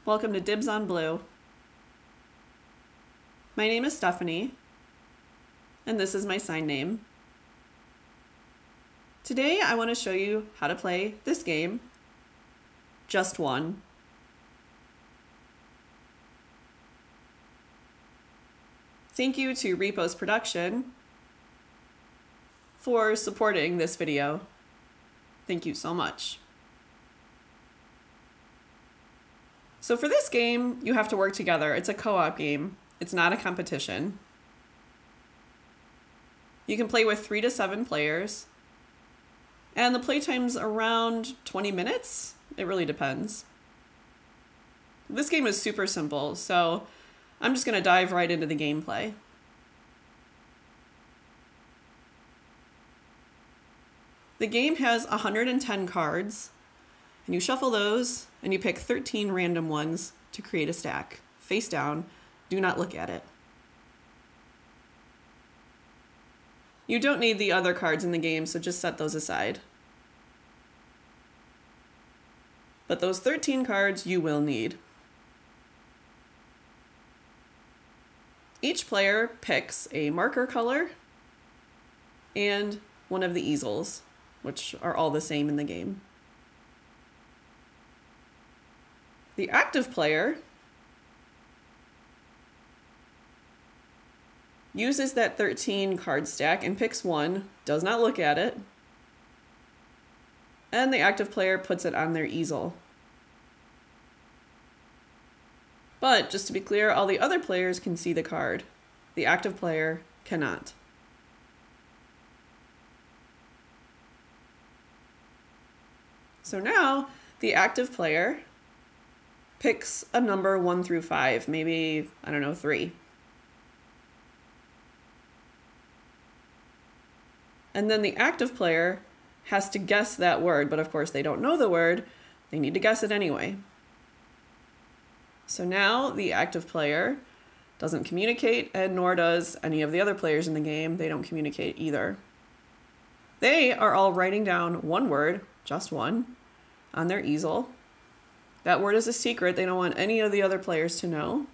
Welcome to Dibs on Blue. My name is Stephanie, and this is my sign name. Today I want to show you how to play this game, Just One. Thank you to Repos Production for supporting this video. Thank you so much. So for this game, you have to work together. It's a co-op game. It's not a competition. You can play with 3 to 7 players. And the playtime's around 20 minutes. It really depends. This game is super simple, so I'm just going to dive right into the gameplay. The game has 110 cards, and you shuffle those, and you pick 13 random ones to create a stack. Face down, do not look at it. You don't need the other cards in the game, so just set those aside. But those 13 cards you will need. Each player picks a marker color and one of the easels, which are all the same in the game. The active player uses that 13 card stack and picks one, does not look at it, and the active player puts it on their easel. But, just to be clear, all the other players can see the card. The active player cannot. So now, the active player picks a number 1 through 5, maybe, I don't know, 3. And then the active player has to guess that word, but of course they don't know the word, they need to guess it anyway. So now the active player doesn't communicate, and nor does any of the other players in the game. They don't communicate either. They are all writing down one word, just one, on their easel. That word is a secret. They don't want any of the other players to know.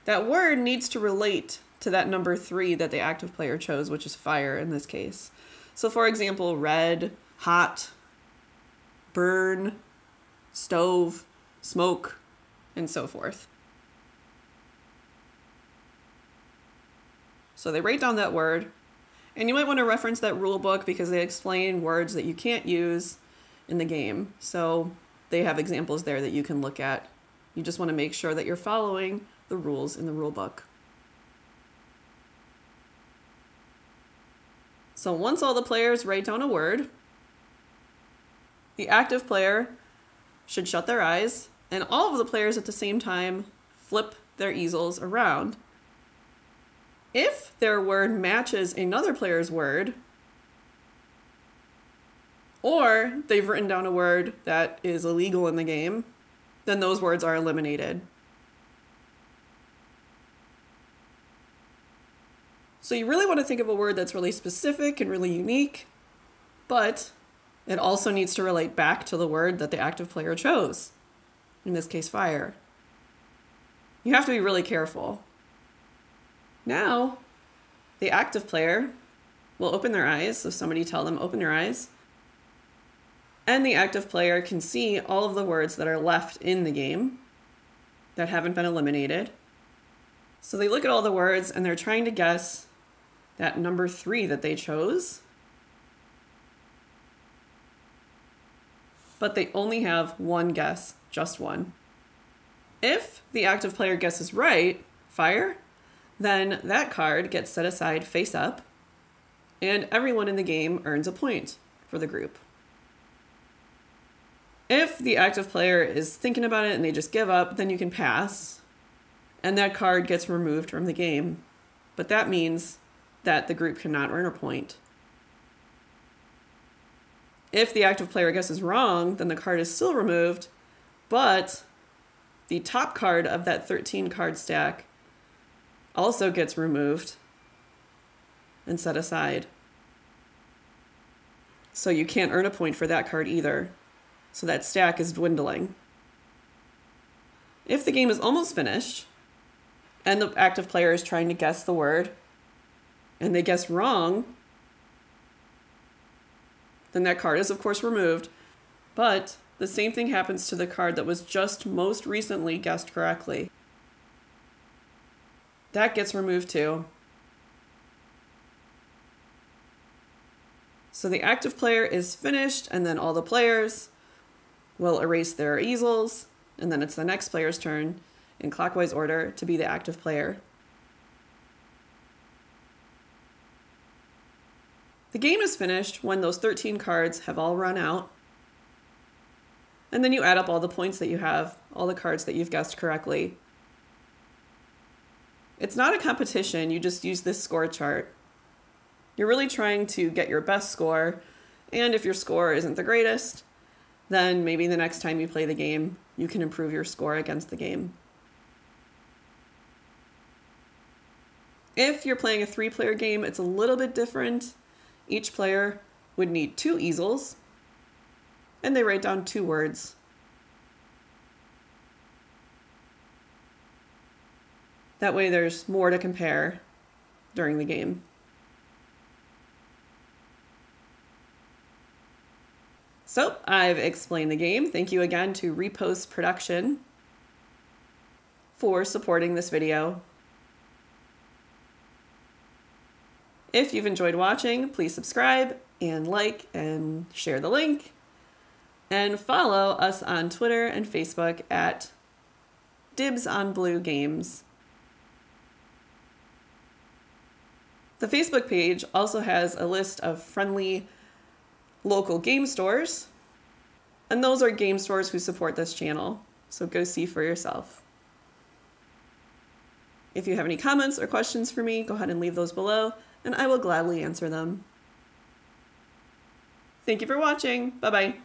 That word needs to relate to that number 3 that the active player chose, which is fire in this case. So for example, red, hot, burn, stove, smoke, and so forth. So they write down that word, and you might want to reference that rule book because they explain words that you can't use in the game. So they have examples there that you can look at. You just want to make sure that you're following the rules in the rule book. So once all the players write down a word, the active player should shut their eyes, and all of the players at the same time flip their easels around. If their word matches another player's word, or they've written down a word that is illegal in the game, then those words are eliminated. So you really want to think of a word that's really specific and really unique, but it also needs to relate back to the word that the active player chose. In this case, fire. You have to be really careful. Now, the active player will open their eyes, so somebody tell them open your eyes. And the active player can see all of the words that are left in the game that haven't been eliminated. So they look at all the words and they're trying to guess that number 3 that they chose. But they only have one guess, just one. If the active player guesses right, fire, then that card gets set aside face up, and everyone in the game earns a point for the group. If the active player is thinking about it and they just give up, then you can pass, and that card gets removed from the game. But that means that the group cannot earn a point. If the active player guesses wrong, then the card is still removed, but the top card of that 13 card stack also gets removed and set aside. So you can't earn a point for that card either. So that stack is dwindling. If the game is almost finished, and the active player is trying to guess the word, and they guess wrong, then that card is of course removed. But the same thing happens to the card that was just most recently guessed correctly. That gets removed too. So the active player is finished, and then all the players will erase their easels, and then it's the next player's turn in clockwise order to be the active player. The game is finished when those 13 cards have all run out. And then you add up all the points that you have, all the cards that you've guessed correctly. It's not a competition, you just use this score chart. You're really trying to get your best score, and if your score isn't the greatest, then maybe the next time you play the game, you can improve your score against the game. If you're playing a 3-player game, it's a little bit different. Each player would need 2 easels, and they write down 2 words. That way there's more to compare during the game. So I've explained the game. Thank you again to Repos Production for supporting this video. If you've enjoyed watching, please subscribe and like and share the link. And follow us on Twitter and Facebook at Dibs On Blue Games. The Facebook page also has a list of friendly local game stores, and those are game stores who support this channel, so go see for yourself. If you have any comments or questions for me, go ahead and leave those below, and I will gladly answer them. Thank you for watching. Bye-bye.